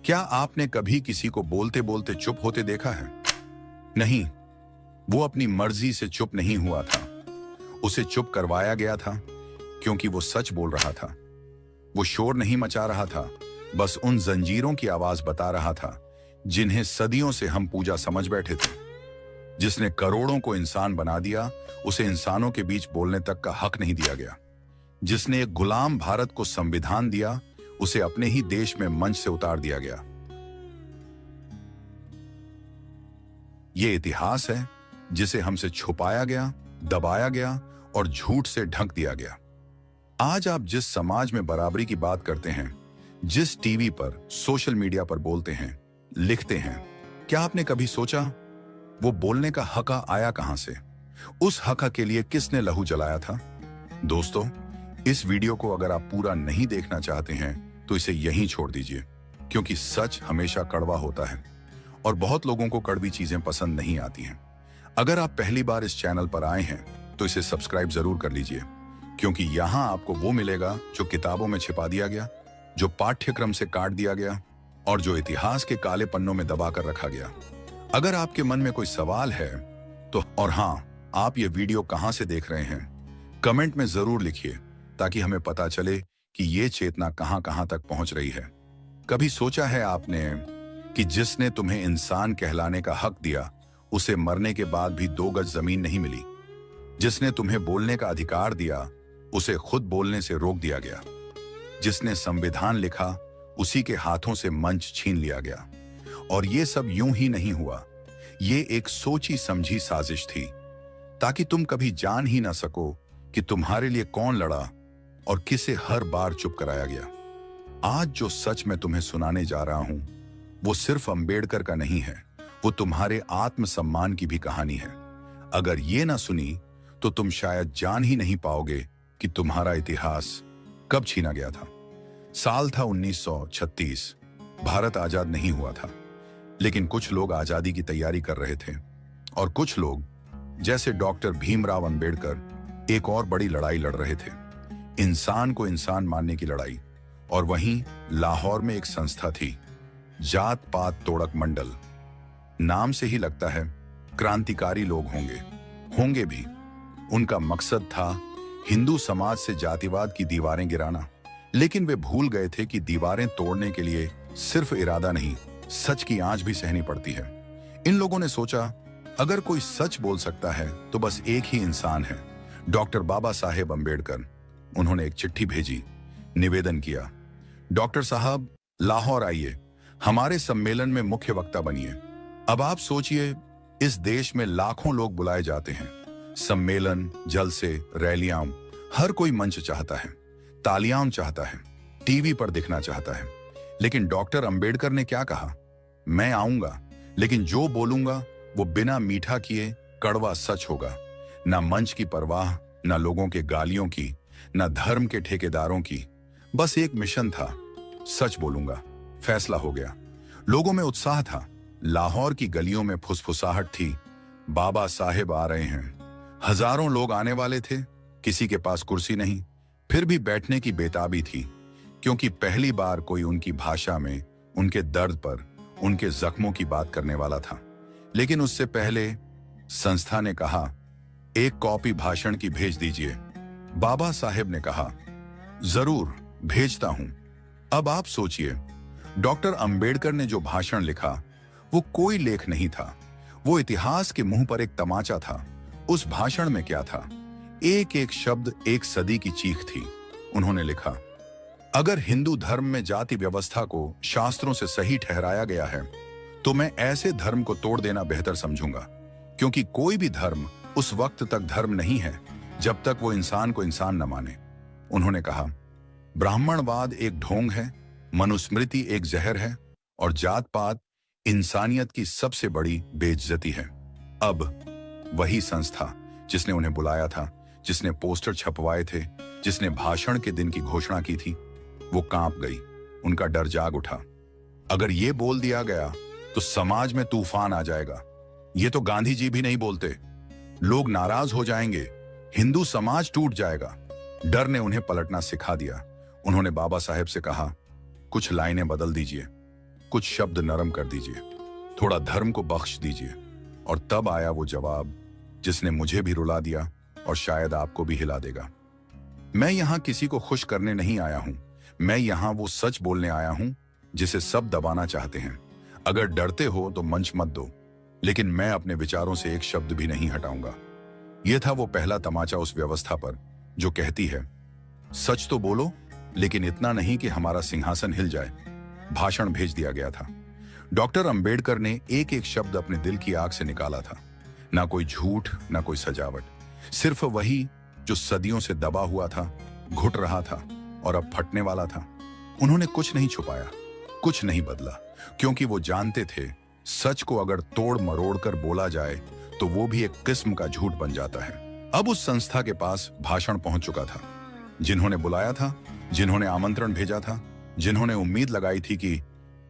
क्या आपने कभी किसी को बोलते बोलते चुप होते देखा है? नहीं, वो अपनी मर्जी से चुप नहीं हुआ था। उसे चुप करवाया गया था क्योंकि वो सच बोल रहा था। वो शोर नहीं मचा रहा था, बस उन जंजीरों की आवाज बता रहा था जिन्हें सदियों से हम पूजा समझ बैठे थे। जिसने करोड़ों को इंसान बना दिया, उसे इंसानों के बीच बोलने तक का हक नहीं दिया गया। जिसने एक गुलाम भारत को संविधान दिया, उसे अपने ही देश में मंच से उतार दिया गया। यह इतिहास है जिसे हमसे छुपाया गया, दबाया गया और झूठ से ढक दिया गया। आज आप जिस समाज में बराबरी की बात करते हैं, जिस टीवी पर, सोशल मीडिया पर बोलते हैं, लिखते हैं, क्या आपने कभी सोचा वो बोलने का हक आया कहां से? उस हक के लिए किसने लहू जलाया था? दोस्तों, इस वीडियो को अगर आप पूरा नहीं देखना चाहते हैं तो इसे यहीं छोड़ दीजिए, क्योंकि सच हमेशा कड़वा होता है और बहुत लोगों को कड़वी चीजें पसंद नहीं आती हैं। अगर आप पहली बार इस चैनल पर आए हैं तो इसे सब्सक्राइब जरूर कर लीजिए, क्योंकि यहां आपको वो मिलेगा जो किताबों में छिपा दिया गया, जो पाठ्यक्रम से काट दिया गया और जो इतिहास के काले पन्नों में दबा कर रखा गया। अगर आपके मन में कोई सवाल है तो, और हाँ, आप ये वीडियो कहां से देख रहे हैं, कमेंट में जरूर लिखिए ताकि हमें पता चले कि ये चेतना कहां कहां तक पहुंच रही है। कभी सोचा है आपने कि जिसने तुम्हें इंसान कहलाने का हक दिया, उसे मरने के बाद भी 2 गज जमीन नहीं मिली? जिसने तुम्हें बोलने का अधिकार दिया, उसे खुद बोलने से रोक दिया गया। जिसने संविधान लिखा, उसी के हाथों से मंच छीन लिया गया। और ये सब यूं ही नहीं हुआ। ये एक सोची समझी साजिश थी, ताकि तुम कभी जान ही ना सको कि तुम्हारे लिए कौन लड़ा और किसे हर बार चुप कराया गया। आज जो सच मैं तुम्हें सुनाने जा रहा हूं, वो सिर्फ अंबेडकर का नहीं है, वो तुम्हारे आत्मसम्मान की भी कहानी है। अगर ये ना सुनी तो तुम शायद जान ही नहीं पाओगे कि तुम्हारा इतिहास कब छीना गया था। साल था 1936। भारत आजाद नहीं हुआ था, लेकिन कुछ लोग आजादी की तैयारी कर रहे थे और कुछ लोग, जैसे डॉक्टर भीमराव अंबेडकर, एक और बड़ी लड़ाई लड़ रहे थे, इंसान को इंसान मानने की लड़ाई। और वहीं लाहौर में एक संस्था थी, जात पात तोड़क मंडल। नाम से ही लगता है क्रांतिकारी लोग होंगे भी। उनका मकसद था हिंदू समाज से जातिवाद की दीवारें गिराना, लेकिन वे भूल गए थे कि दीवारें तोड़ने के लिए सिर्फ इरादा नहीं, सच की आंच भी सहनी पड़ती है। इन लोगों ने सोचा, अगर कोई सच बोल सकता है तो बस एक ही इंसान है, डॉक्टर बाबा साहेब अंबेडकर। उन्होंने एक चिट्ठी भेजी, निवेदन किया, डॉक्टर साहब लाहौर आइए, हमारे सम्मेलन में मुख्य वक्ता बनिए। अब आप सोचिए, इस देश में लाखों लोग बुलाए जाते हैं, सम्मेलन, जलसे, रैलियां, हर कोई मंच चाहता है, तालियां चाहता है, टीवी पर दिखना चाहता है। लेकिन डॉक्टर अंबेडकर ने क्या कहा? मैं आऊंगा, लेकिन जो बोलूंगा वो बिना मीठा किए कड़वा सच होगा। ना मंच की परवाह, ना लोगों के गालियों की, ना धर्म के ठेकेदारों की, बस एक मिशन था, सच बोलूंगा। फैसला हो गया। लोगों में उत्साह था, लाहौर की गलियों में फुसफुसाहट थी, बाबा साहेब आ रहे हैं। हजारों लोग आने वाले थे, किसी के पास कुर्सी नहीं, फिर भी बैठने की बेताबी थी, क्योंकि पहली बार कोई उनकी भाषा में उनके दर्द पर, उनके जख्मों की बात करने वाला था। लेकिन उससे पहले संस्था ने कहा, एक कॉपी भाषण की भेज दीजिए। बाबा साहेब ने कहा, जरूर भेजता हूं। अब आप सोचिए, डॉक्टर अंबेडकर ने जो भाषण लिखा वो कोई लेख नहीं था, वो इतिहास के मुंह पर एक तमाचा था। उस भाषण में क्या था? एक एक शब्द एक सदी की चीख थी। उन्होंने लिखा, अगर हिंदू धर्म में जाति व्यवस्था को शास्त्रों से सही ठहराया गया है तो मैं ऐसे धर्म को तोड़ देना बेहतर समझूंगा, क्योंकि कोई भी धर्म उस वक्त तक धर्म नहीं है जब तक वो इंसान को इंसान न माने। उन्होंने कहा, ब्राह्मणवाद एक ढोंग है, मनुस्मृति एक जहर है और जात पात इंसानियत की सबसे बड़ी बेइज्जती है। अब वही संस्था जिसने उन्हें बुलाया था, जिसने पोस्टर छपवाए थे, जिसने भाषण के दिन की घोषणा की थी, वो कांप गई। उनका डर जाग उठा। अगर ये बोल दिया गया तो समाज में तूफान आ जाएगा। ये तो गांधी जी भी नहीं बोलते, लोग नाराज हो जाएंगे, हिंदू समाज टूट जाएगा। डर ने उन्हें पलटना सिखा दिया। उन्होंने बाबा साहेब से कहा, कुछ लाइनें बदल दीजिए। कुछ शब्द नरम कर दीजिए, थोड़ा धर्म को बख्श दीजिए। और तब आया वो जवाब जिसने मुझे भी रुला दिया और शायद आपको भी हिला देगा। मैं यहां किसी को खुश करने नहीं आया हूं, मैं यहां वो सच बोलने आया हूं जिसे सब दबाना चाहते हैं। अगर डरते हो तो मंच मत दो, लेकिन मैं अपने विचारों से एक शब्द भी नहीं हटाऊंगा। यह था वो पहला तमाचा उस व्यवस्था पर जो कहती है, सच तो बोलो, लेकिन इतना नहीं कि हमारा सिंहासन हिल जाए। भाषण भेज दिया गया था। डॉक्टर अंबेडकर ने एक एक शब्द अपने दिल की आग से निकाला था। ना कोई झूठ, ना कोई सजावट, सिर्फ वही जो सदियों से दबा हुआ था, घुट रहा था और अब फटने वाला था। उन्होंने कुछ नहीं छुपाया, कुछ नहीं बदला, क्योंकि वो जानते थे सच को अगर तोड़ मरोड़ कर बोला जाए तो वो भी एक किस्म का झूठ बन जाता है। अब उस संस्था के पास भाषण पहुंच चुका था। जिन्होंने बुलाया था, जिन्होंने आमंत्रण भेजा था, जिन्होंने उम्मीद लगाई थी कि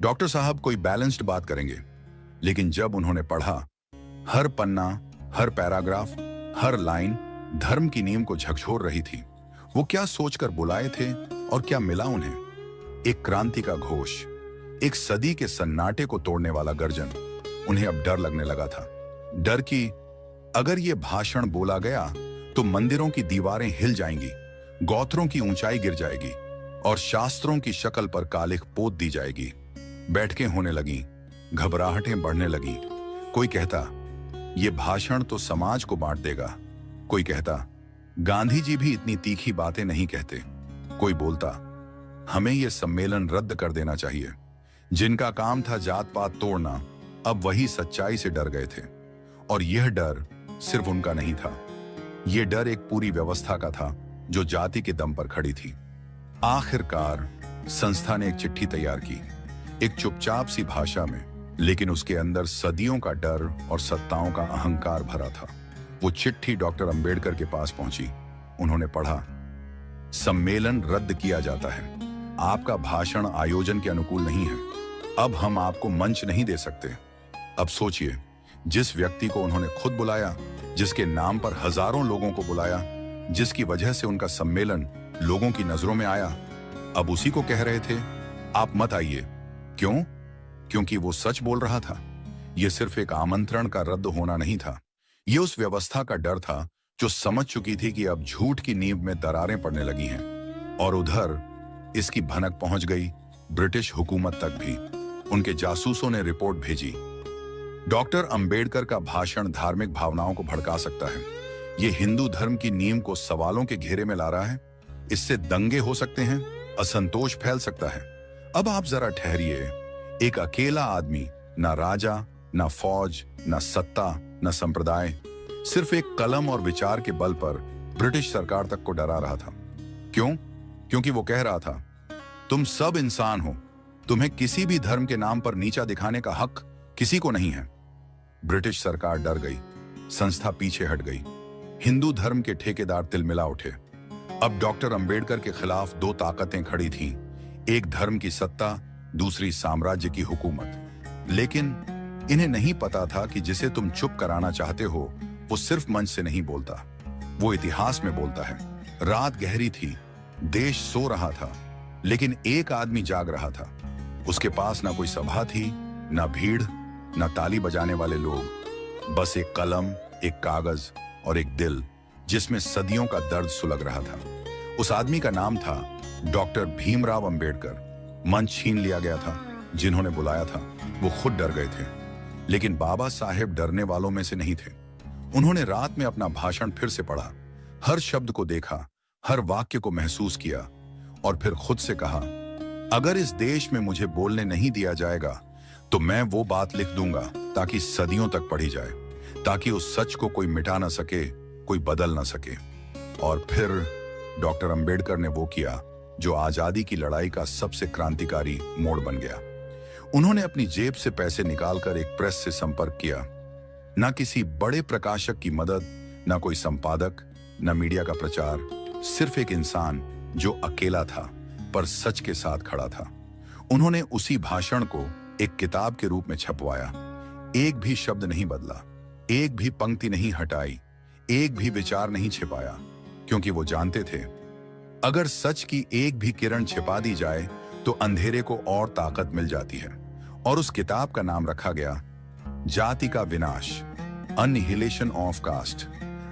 डॉक्टर साहब कोई बैलेंस्ड बात करेंगे, लेकिन जब उन्होंने पढ़ा, हर पन्ना, हर पैराग्राफ, हर लाइन धर्म की नींव को झकझोर रही थी। वो क्या सोचकर बुलाए थे और क्या मिला उन्हें? एक क्रांति का घोष, एक सदी के सन्नाटे को तोड़ने वाला गर्जन। उन्हें अब डर लगने लगा था। डर कि अगर ये भाषण बोला गया तो मंदिरों की दीवारें हिल जाएंगी, गौत्रों की ऊंचाई गिर जाएगी और शास्त्रों की शक्ल पर कालिख पोत दी जाएगी। बैठकें होने लगीं, घबराहटें बढ़ने लगीं। कोई कहता, ये भाषण तो समाज को बांट देगा। कोई कहता, गांधी जी भी इतनी तीखी बातें नहीं कहते। कोई बोलता, हमें यह सम्मेलन रद्द कर देना चाहिए। जिनका काम था जात पात तोड़ना, अब वही सच्चाई से डर गए थे। और यह डर सिर्फ उनका नहीं था, यह डर एक पूरी व्यवस्था का था जो जाति के दम पर खड़ी थी। आखिरकार संस्था ने एक चिट्ठी तैयार की, एक चुपचाप सी भाषा में, लेकिन उसके अंदर सदियों का डर और सत्ताओं का अहंकार भरा था। वो चिट्ठी डॉक्टर अंबेडकर के पास पहुंची। उन्होंने पढ़ा, सम्मेलन रद्द किया जाता है। आपका भाषण आयोजन के अनुकूल नहीं है। अब हम आपको मंच नहीं दे सकते। अब सोचिए, जिस व्यक्ति को उन्होंने खुद बुलाया, जिसके नाम पर हजारों लोगों को बुलाया, जिसकी वजह से उनका सम्मेलन लोगों की नजरों में आया, अब उसी को कह रहे थे, आप मत आइए। क्यों? क्योंकि वो सच बोल रहा था। यह सिर्फ एक आमंत्रण का रद्द होना नहीं था, यह उस व्यवस्था का डर था जो समझ चुकी थी कि अब झूठ की नींव में दरारें पड़ने लगी हैं। और उधर इसकी भनक पहुंच गई ब्रिटिश हुकूमत तक भी। उनके जासूसों ने रिपोर्ट भेजी, डॉक्टर अंबेडकर का भाषण धार्मिक भावनाओं को भड़का सकता है। यह हिंदू धर्म की नींव को सवालों के घेरे में ला रहा है। इससे दंगे हो सकते हैं, असंतोष फैल सकता है। अब आप जरा ठहरिए। एक अकेला आदमी, ना राजा, ना फौज, ना सत्ता, ना संप्रदाय, सिर्फ एक कलम और विचार के बल पर ब्रिटिश सरकार तक को डरा रहा था। क्यों? क्योंकि वो कह रहा था, तुम सब इंसान हो, तुम्हें किसी भी धर्म के नाम पर नीचा दिखाने का हक किसी को नहीं है। ब्रिटिश सरकार डर गई, संस्था पीछे हट गई, हिंदू धर्म के ठेकेदार तिलमिला उठे। अब डॉक्टर अंबेडकर के खिलाफ दो ताकतें खड़ी थीं, एक धर्म की सत्ता, दूसरी साम्राज्य की हुकूमत। लेकिन इन्हें नहीं पता था कि जिसे तुम चुप कराना चाहते हो वो सिर्फ मंच से नहीं बोलता, वो इतिहास में बोलता है। रात गहरी थी, देश सो रहा था, लेकिन एक आदमी जाग रहा था। उसके पास ना कोई सभा थी, ना भीड़, ना ताली बजाने वाले लोग, बस एक कलम, एक कागज और एक दिल जिसमें सदियों का दर्द सुलग रहा था। उस आदमी का नाम था डॉक्टर भीमराव अंबेडकर। मंच छीन लिया गया था। जिन्होंने बुलाया था वो खुद डर गए थे, लेकिन बाबा साहेब डरने वालों में से नहीं थे। उन्होंने रात में अपना भाषण फिर से पढ़ा, हर शब्द को देखा, हर वाक्य को महसूस किया और फिर खुद से कहा, अगर इस देश में मुझे बोलने नहीं दिया जाएगा तो मैं वो बात लिख दूंगा ताकि सदियों तक पढ़ी जाए, ताकि उस सच को कोई मिटा ना सके, कोई बदल ना सके। और फिर डॉक्टर अंबेडकर ने वो किया जो आजादी की लड़ाई का सबसे क्रांतिकारी मोड़ बन गया। उन्होंने अपनी जेब से पैसे निकालकर एक प्रेस से संपर्क किया। ना किसी बड़े प्रकाशक की मदद, ना कोई संपादक, ना मीडिया का प्रचार, सिर्फ एक इंसान जो अकेला था पर सच के साथ खड़ा था। उन्होंने उसी भाषण को एक किताब के रूप में छपवाया। एक भी शब्द नहीं बदला, एक भी पंक्ति नहीं हटाई, एक भी विचार नहीं छिपाया, क्योंकि वो जानते थे अगर सच की एक भी किरण छिपा दी जाए तो अंधेरे को और ताकत मिल जाती है और उस किताब का नाम रखा गया जाति का विनाश, अनहिलेशन ऑफ कास्ट।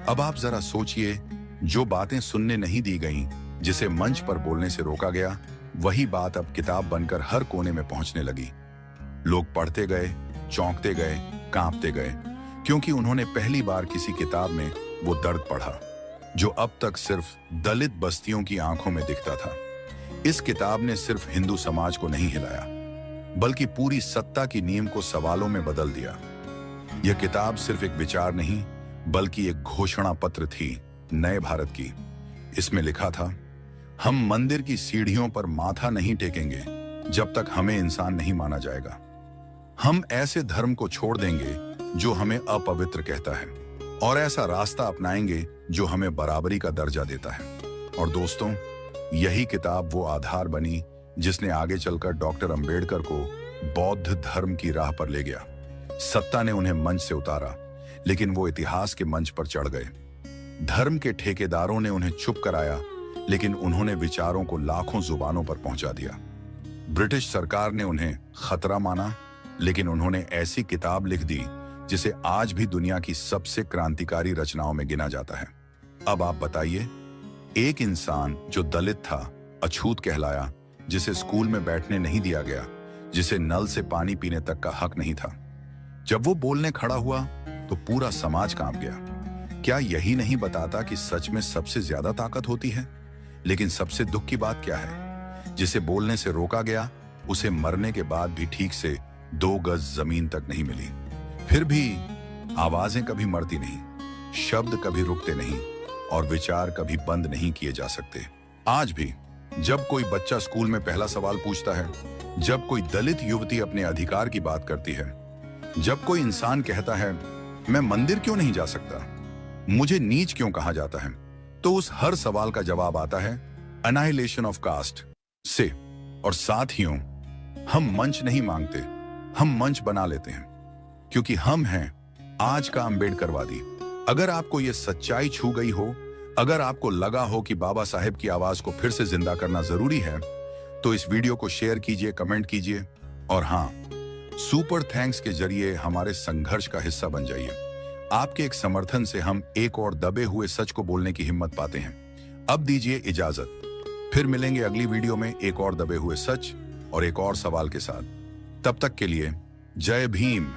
अब आप जरा सोचिए, जो बातें सुनने नहीं दी गईं, जिसे मंच पर बोलने से रोका गया, वही बात अब किताब बनकर हर कोने में पहुंचने लगी। लोग पढ़ते गए, चौंकते गए, कांपते गए, क्योंकि उन्होंने पहली बार किसी किताब में वो दर्द पढ़ा जो अब तक सिर्फ दलित बस्तियों की आंखों में दिखता था। इस किताब ने सिर्फ हिंदू समाज को नहीं हिलाया, बल्कि पूरी सत्ता की नींव को सवालों में बदल दिया। यह किताब सिर्फ एक विचार नहीं, बल्कि एक घोषणा पत्र थी नए भारत की। इसमें लिखा था, हम मंदिर की सीढ़ियों पर माथा नहीं टेकेंगे जब तक हमें इंसान नहीं माना जाएगा। हम ऐसे धर्म को छोड़ देंगे जो हमें अपवित्र कहता है, और ऐसा रास्ता अपनाएंगे जो हमें बराबरी का दर्जा देता है। और दोस्तों, यही किताब वो आधार बनी जिसने आगे चलकर डॉक्टर अंबेडकर को बौद्ध धर्म की राह पर ले गया। सत्ता ने उन्हें मंच से उतारा, लेकिन वो इतिहास के मंच पर चढ़ गए। धर्म के ठेकेदारों ने उन्हें चुप कराया, लेकिन उन्होंने विचारों को लाखों जुबानों पर पहुंचा दिया। ब्रिटिश सरकार ने उन्हें खतरा माना, लेकिन उन्होंने ऐसी किताब लिख दी जिसे आज भी दुनिया की सबसे क्रांतिकारी रचनाओं में गिना जाता है। अब आप बताइए, एक इंसान जो दलित था, अछूत कहलाया, जिसे स्कूल में बैठने नहीं दिया गया, जिसे नल से पानी पीने तक का हक नहीं था, जब वो बोलने खड़ा हुआ तो पूरा समाज कांप गया। क्या यही नहीं बताता कि सच में सबसे ज्यादा ताकत होती है? लेकिन सबसे दुख की बात क्या है, जिसे बोलने से रोका गया, उसे मरने के बाद भी ठीक से 2 गज जमीन तक नहीं मिली। फिर भी आवाजें कभी मरती नहीं, शब्द कभी रुकते नहीं, और विचार कभी बंद नहीं किए जा सकते। आज भी जब कोई बच्चा स्कूल में पहला सवाल पूछता है, जब कोई दलित युवती अपने अधिकार की बात करती है, जब कोई इंसान कहता है मैं मंदिर क्यों नहीं जा सकता, मुझे नीच क्यों कहा जाता है, तो उस हर सवाल का जवाब आता है अनाइलेशन ऑफ कास्ट से। और साथियों, हम मंच नहीं मांगते, हम मंच बना लेते हैं, क्योंकि हम हैं आज का अंबेडकरवादी। अगर आपको यह सच्चाई छू गई हो, अगर आपको लगा हो कि बाबा साहेब की आवाज को फिर से जिंदा करना जरूरी है, तो इस वीडियो को शेयर कीजिए, कमेंट कीजिए, और हाँ, सुपर थैंक्स के जरिए हमारे संघर्ष का हिस्सा बन जाइए। आपके एक समर्थन से हम एक और दबे हुए सच को बोलने की हिम्मत पाते हैं। अब दीजिए इजाजत, फिर मिलेंगे अगली वीडियो में एक और दबे हुए सच और एक और सवाल के साथ। तब तक के लिए जय भीम।